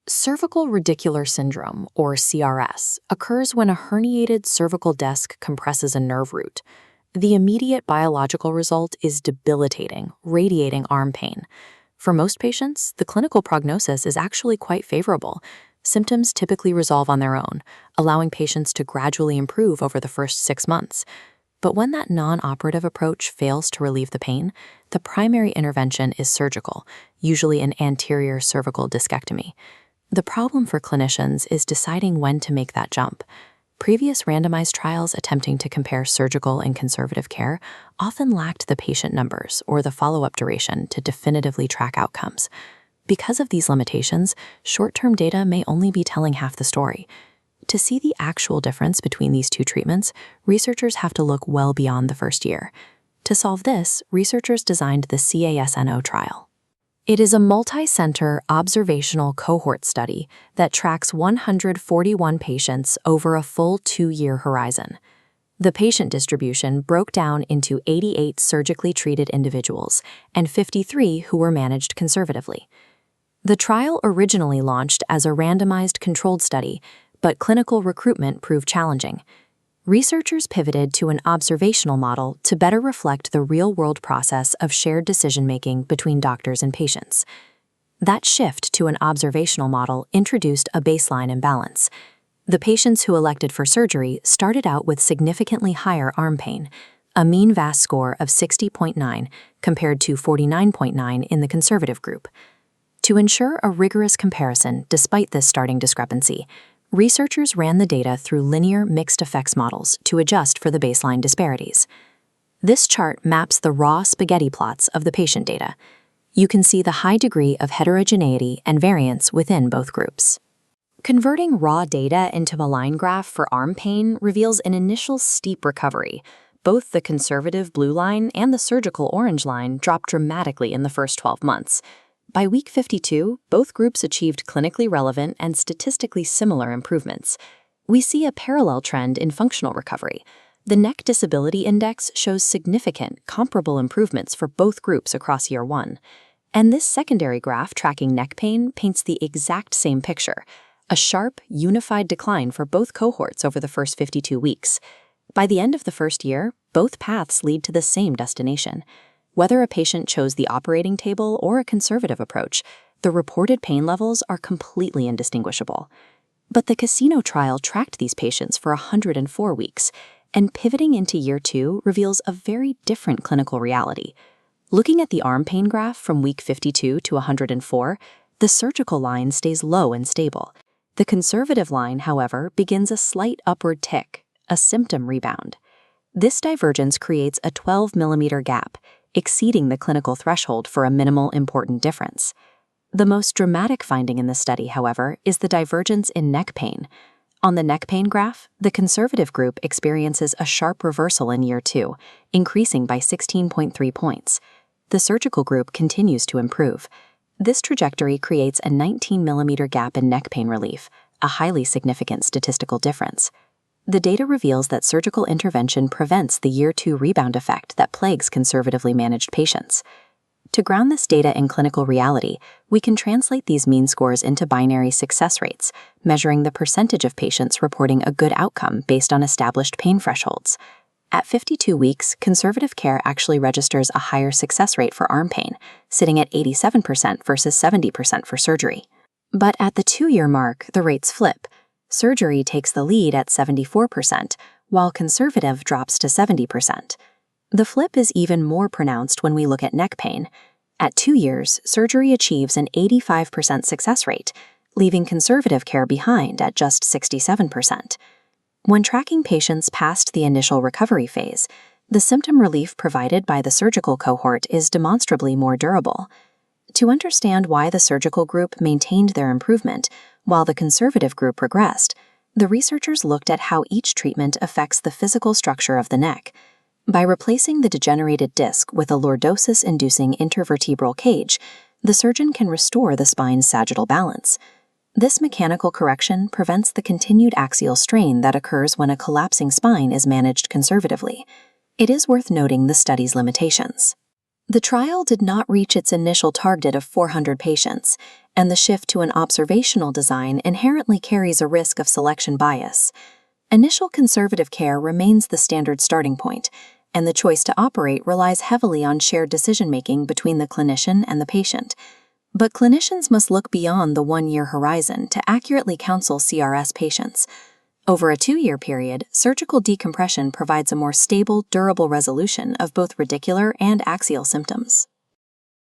Cervical radicular syndrome, or CRS, occurs when a herniated cervical disc compresses a nerve root. The immediate biological result is debilitating, radiating arm pain. For most patients, the clinical prognosis is actually quite favorable. Symptoms typically resolve on their own, allowing patients to gradually improve over the first 6 months. But when that non-operative approach fails to relieve the pain, the primary intervention is surgical, usually an anterior cervical discectomy. The problem for clinicians is deciding when to make that jump. Previous randomized trials attempting to compare surgical and conservative care often lacked the patient numbers or the follow-up duration to definitively track outcomes. Because of these limitations, short-term data may only be telling half the story. To see the actual difference between these two treatments, researchers have to look well beyond the first year. To solve this, researchers designed the CASNO trial. It is a multi-center observational cohort study that tracks 141 patients over a full 2-year horizon. The patient distribution broke down into 88 surgically treated individuals and 53 who were managed conservatively. The trial originally launched as a randomized controlled study, but clinical recruitment proved challenging. Researchers pivoted to an observational model to better reflect the real-world process of shared decision-making between doctors and patients. That shift to an observational model introduced a baseline imbalance. The patients who elected for surgery started out with significantly higher arm pain, a mean VAS score of 60.9 compared to 49.9 in the conservative group. To ensure a rigorous comparison despite this starting discrepancy, researchers ran the data through linear mixed effects models to adjust for the baseline disparities. This chart maps the raw spaghetti plots of the patient data. You can see the high degree of heterogeneity and variance within both groups. Converting raw data into a line graph for arm pain reveals an initial steep recovery. Both the conservative blue line and the surgical orange line dropped dramatically in the first 12 months. By week 52, both groups achieved clinically relevant and statistically similar improvements. We see a parallel trend in functional recovery. The Neck Disability Index shows significant, comparable improvements for both groups across year 1. And this secondary graph tracking neck pain paints the exact same picture, a sharp, unified decline for both cohorts over the first 52 weeks. By the end of the first year, both paths lead to the same destination. Whether a patient chose the operating table or a conservative approach, the reported pain levels are completely indistinguishable. But the Casino trial tracked these patients for 104 weeks, and pivoting into year 2 reveals a very different clinical reality. Looking at the arm pain graph from week 52 to 104, the surgical line stays low and stable. The conservative line, however, begins a slight upward tick, a symptom rebound. This divergence creates a 12-millimeter gap, exceeding the clinical threshold for a minimal important difference. The most dramatic finding in this study, however, is the divergence in neck pain. On the neck pain graph, the conservative group experiences a sharp reversal in year 2, increasing by 16.3 points. The surgical group continues to improve. This trajectory creates a 19-millimeter gap in neck pain relief, a highly significant statistical difference. The data reveals that surgical intervention prevents the year 2 rebound effect that plagues conservatively managed patients. To ground this data in clinical reality, we can translate these mean scores into binary success rates, measuring the percentage of patients reporting a good outcome based on established pain thresholds. At 52 weeks, conservative care actually registers a higher success rate for arm pain, sitting at 87% versus 70% for surgery. But at the 2-year mark, the rates flip. Surgery takes the lead at 74%, while conservative drops to 70%. The flip is even more pronounced when we look at neck pain. At 2 years, surgery achieves an 85% success rate, leaving conservative care behind at just 67%. When tracking patients past the initial recovery phase, the symptom relief provided by the surgical cohort is demonstrably more durable. To understand why the surgical group maintained their improvement while the conservative group regressed, the researchers looked at how each treatment affects the physical structure of the neck. By replacing the degenerated disc with a lordosis-inducing intervertebral cage, the surgeon can restore the spine's sagittal balance. This mechanical correction prevents the continued axial strain that occurs when a collapsing spine is managed conservatively. It is worth noting the study's limitations. The trial did not reach its initial target of 400 patients, and the shift to an observational design inherently carries a risk of selection bias. Initial conservative care remains the standard starting point, and the choice to operate relies heavily on shared decision-making between the clinician and the patient. But clinicians must look beyond the one-year horizon to accurately counsel CRS patients. Over a 2-year period, surgical decompression provides a more stable, durable resolution of both radicular and axial symptoms.